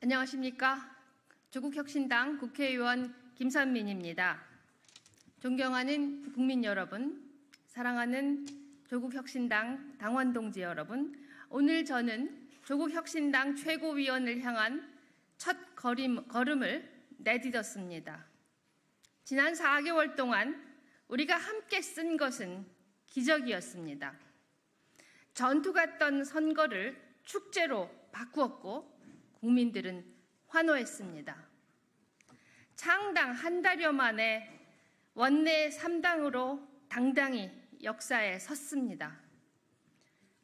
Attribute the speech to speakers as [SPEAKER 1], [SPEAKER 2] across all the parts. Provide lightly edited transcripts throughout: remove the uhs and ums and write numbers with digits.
[SPEAKER 1] 안녕하십니까. 조국혁신당 국회의원 김선민입니다. 존경하는 국민 여러분, 사랑하는 조국혁신당 당원 동지 여러분, 오늘 저는 조국혁신당 최고위원을 향한 첫 걸음을 내딛었습니다. 지난 4개월 동안 우리가 함께 쓴 것은 기적이었습니다. 전투 같던 선거를 축제로 바꾸었고 국민들은 환호했습니다. 창당 한 달여 만에 원내 3당으로 당당히 역사에 섰습니다.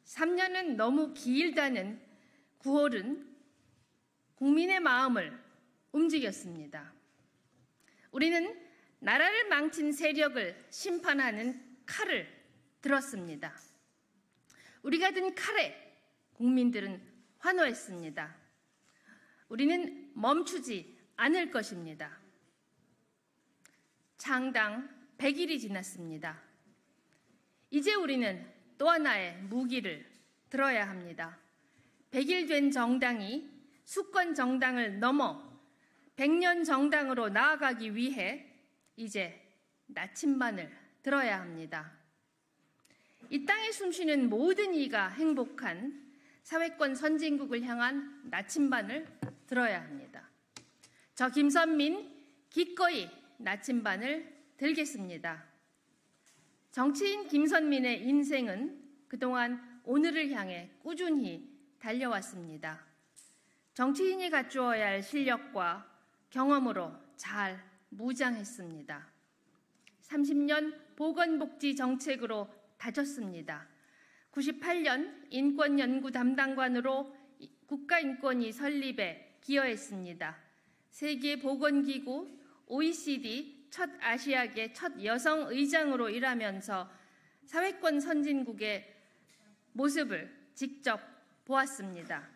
[SPEAKER 1] 3년은 너무 길다는 9월은 국민의 마음을 움직였습니다. 우리는 나라를 망친 세력을 심판하는 칼을 들었습니다. 우리가 든 칼에 국민들은 환호했습니다. 우리는 멈추지 않을 것입니다. 창당 100일이 지났습니다. 이제 우리는 또 하나의 무기를 들어야 합니다. 100일 된 정당이 수권 정당을 넘어 100년 정당으로 나아가기 위해 이제 나침반을 들어야 합니다. 이 땅에 숨쉬는 모든 이가 행복한 사회권 선진국을 향한 나침반을 들어야 합니다. 저 김선민 기꺼이 나침반을 들겠습니다. 정치인 김선민의 인생은 그동안 오늘을 향해 꾸준히 달려왔습니다. 정치인이 갖추어야 할 실력과 경험으로 잘 무장했습니다. 30년 보건복지 정책으로 다졌습니다. 98년 인권연구 담당관으로 국가인권위 설립에 기여했습니다. 세계보건기구 OECD 첫 아시아계 첫 여성 의장으로 일하면서 사회권 선진국의 모습을 직접 보았습니다.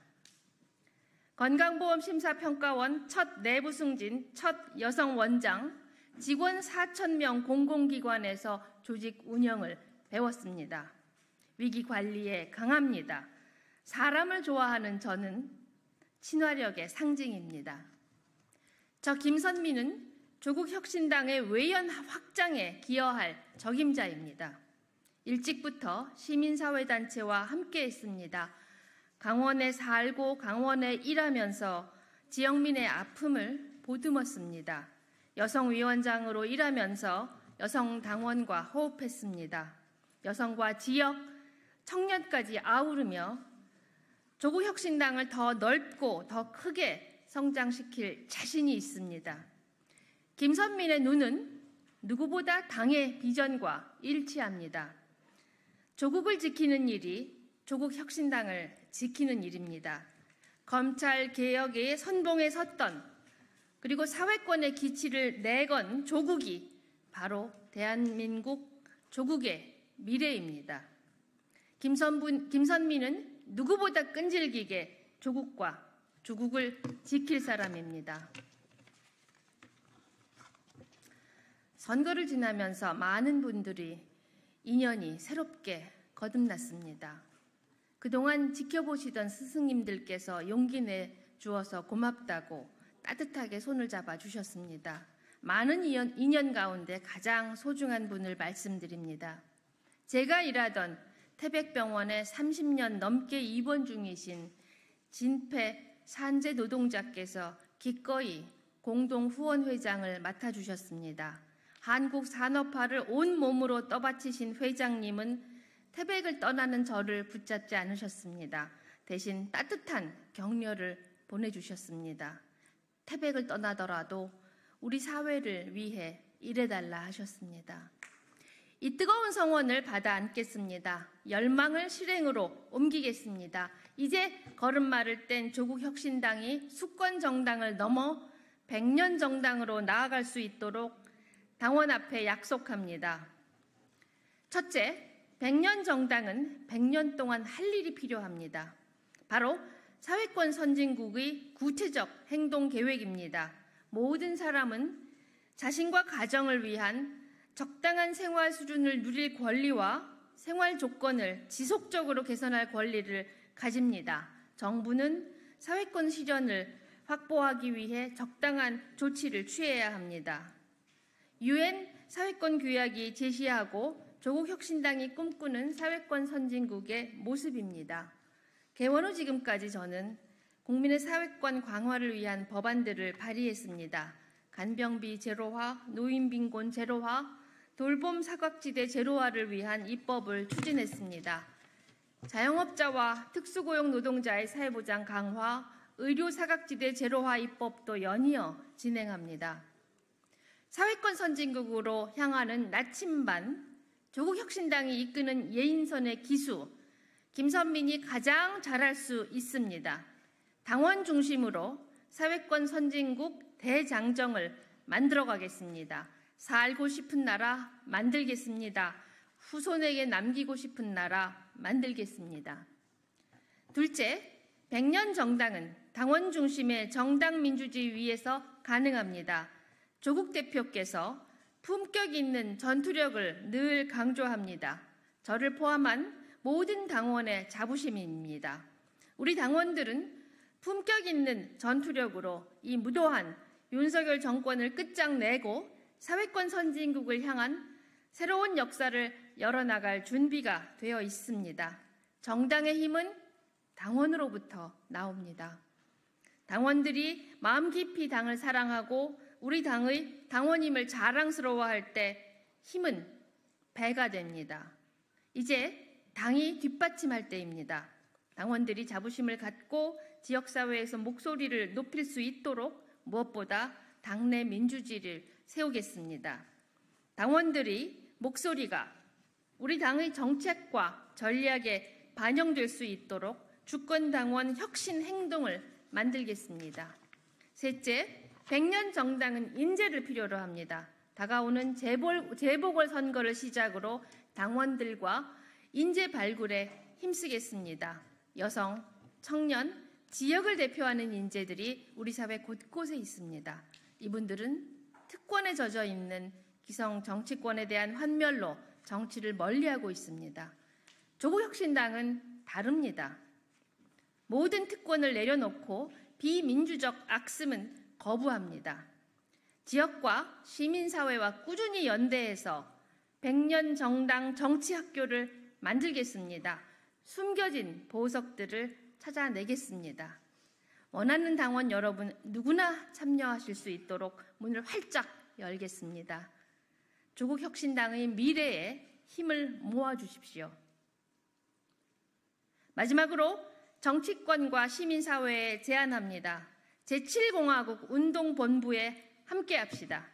[SPEAKER 1] 건강보험심사평가원 첫 내부 승진, 첫 여성 원장, 직원 4,000명 공공기관에서 조직 운영을 배웠습니다. 위기 관리에 강합니다. 사람을 좋아하는 저는 친화력의 상징입니다. 저 김선민은 조국혁신당의 외연 확장에 기여할 적임자입니다. 일찍부터 시민사회단체와 함께했습니다. 강원에 살고 강원에 일하면서 지역민의 아픔을 보듬었습니다. 여성위원장으로 일하면서 여성당원과 호흡했습니다. 여성과 지역, 청년까지 아우르며 조국혁신당을 더 넓고 더 크게 성장시킬 자신이 있습니다. 김선민의 눈은 누구보다 당의 비전과 일치합니다. 조국을 지키는 일이 조국혁신당을 지키는 일입니다. 검찰개혁의 선봉에 섰던 그리고 사회권의 기치를 내건 조국이 바로 대한민국 조국의 미래입니다. 김선민은 누구보다 끈질기게 조국과 조국을 지킬 사람입니다. 선거를 지나면서 많은 분들이 인연이 새롭게 거듭났습니다. 그동안 지켜보시던 스승님들께서 용기 내주어서 고맙다고 따뜻하게 손을 잡아 주셨습니다. 많은 인연 가운데 가장 소중한 분을 말씀드립니다. 제가 일하던 태백병원에 30년 넘게 입원 중이신 진폐 산재 노동자께서 기꺼이 공동후원회장을 맡아주셨습니다. 한국산업화를 온몸으로 떠받치신 회장님은 태백을 떠나는 저를 붙잡지 않으셨습니다. 대신 따뜻한 격려를 보내주셨습니다. 태백을 떠나더라도 우리 사회를 위해 일해달라 하셨습니다. 이 뜨거운 성원을 받아 안겠습니다. 열망을 실행으로 옮기겠습니다. 이제 걸음마를 뗀 조국혁신당이 수권 정당을 넘어 100년 정당으로 나아갈 수 있도록 당원 앞에 약속합니다. 첫째, 100년 정당은 100년 동안 할 일이 필요합니다. 바로 사회권 선진국의 구체적 행동 계획입니다. 모든 사람은 자신과 가정을 위한 적당한 생활 수준을 누릴 권리와 생활 조건을 지속적으로 개선할 권리를 가집니다. 정부는 사회권 실현을 확보하기 위해 적당한 조치를 취해야 합니다. UN 사회권 규약이 제시하고 조국 혁신당이 꿈꾸는 사회권 선진국의 모습입니다. 개원 후 지금까지 저는 국민의 사회권 강화를 위한 법안들을 발의했습니다. 간병비 제로화, 노인빈곤 제로화, 돌봄 사각지대 제로화를 위한 입법을 추진했습니다. 자영업자와 특수고용 노동자의 사회보장 강화, 의료 사각지대 제로화 입법도 연이어 진행합니다. 사회권 선진국으로 향하는 나침반, 조국 혁신당이 이끄는 예인선의 기수, 김선민이 가장 잘할 수 있습니다. 당원 중심으로 사회권 선진국 대장정을 만들어가겠습니다. 살고 싶은 나라 만들겠습니다. 후손에게 남기고 싶은 나라 만들겠습니다. 둘째, 100년 정당은 당원 중심의 정당 민주주의 위에서 가능합니다. 조국 대표께서 품격 있는 전투력을 늘 강조합니다. 저를 포함한 모든 당원의 자부심입니다. 우리 당원들은 품격 있는 전투력으로 이 무도한 윤석열 정권을 끝장내고 사회권 선진국을 향한 새로운 역사를 열어나갈 준비가 되어 있습니다. 정당의 힘은 당원으로부터 나옵니다. 당원들이 마음 깊이 당을 사랑하고 우리 당의 당원임을 자랑스러워할 때 힘은 배가 됩니다. 이제 당이 뒷받침할 때입니다. 당원들이 자부심을 갖고 지역사회에서 목소리를 높일 수 있도록 무엇보다 당내 민주주의를 세우겠습니다. 당원들이 목소리가 우리 당의 정책과 전략에 반영될 수 있도록 주권당원 혁신 행동을 만들겠습니다. 셋째, 100년 정당은 인재를 필요로 합니다. 다가오는 재보궐선거를 시작으로 당원들과 인재 발굴에 힘쓰겠습니다. 여성, 청년, 지역을 대표하는 인재들이 우리 사회 곳곳에 있습니다. 이분들은 특권에 젖어 있는 기성 정치권에 대한 환멸로 정치를 멀리하고 있습니다. 조국혁신당은 다릅니다. 모든 특권을 내려놓고 비민주적 악습은 거부합니다. 지역과 시민사회와 꾸준히 연대해서 100년 정당 정치학교를 만들겠습니다. 숨겨진 보석들을 찾아내겠습니다. 원하는 당원 여러분 누구나 참여하실 수 있도록 문을 활짝 열겠습니다. 조국혁신당의 미래에 힘을 모아주십시오. 마지막으로 정치권과 시민사회에 제안합니다. 제7공화국 운동본부에 함께합시다.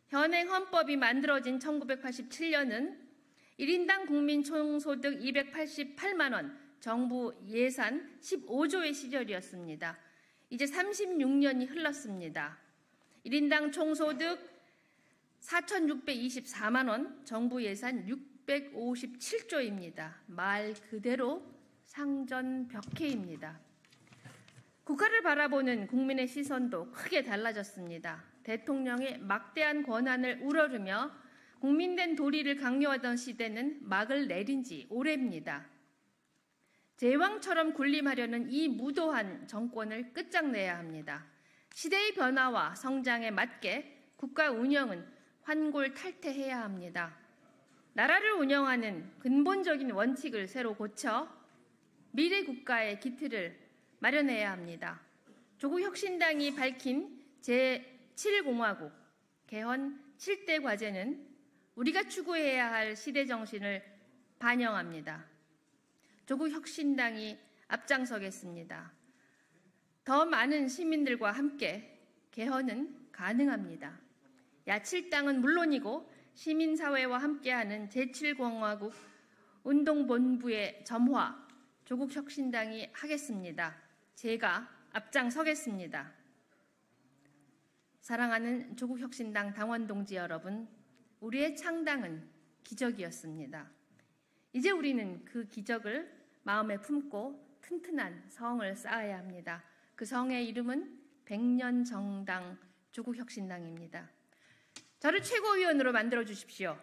[SPEAKER 1] 현행 헌법이 만들어진 1987년은 1인당 국민 총소득 288만 원, 정부 예산 15조의 시절이었습니다. 이제 36년이 흘렀습니다. 1인당 총소득 4,624만 원, 정부 예산 657조입니다. 말 그대로 상전벽해입니다. 국가를 바라보는 국민의 시선도 크게 달라졌습니다. 대통령의 막대한 권한을 우러르며 국민된 도리를 강요하던 시대는 막을 내린 지 오래입니다. 제왕처럼 군림하려는 이 무도한 정권을 끝장내야 합니다. 시대의 변화와 성장에 맞게 국가 운영은 환골탈태해야 합니다. 나라를 운영하는 근본적인 원칙을 새로 고쳐 미래 국가의 기틀을 마련해야 합니다. 조국혁신당이 밝힌 제7공화국 개헌 7대 과제는 우리가 추구해야 할 시대 정신을 반영합니다. 조국혁신당이 앞장서겠습니다. 더 많은 시민들과 함께 개헌은 가능합니다. 야칠당은 물론이고 시민사회와 함께하는 제7공화국 운동본부의 점화, 조국혁신당이 하겠습니다. 제가 앞장서겠습니다. 사랑하는 조국혁신당 당원 동지 여러분, 우리의 창당은 기적이었습니다. 이제 우리는 그 기적을 마음에 품고 튼튼한 성을 쌓아야 합니다. 그 성의 이름은 100년 정당 조국혁신당입니다. 저를 최고위원으로 만들어 주십시오.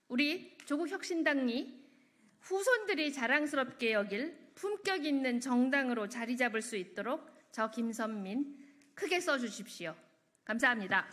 [SPEAKER 1] 우리 조국혁신당이 후손들이 자랑스럽게 여길 품격 있는 정당으로 자리 잡을 수 있도록 저 김선민 크게 써주십시오. 감사합니다.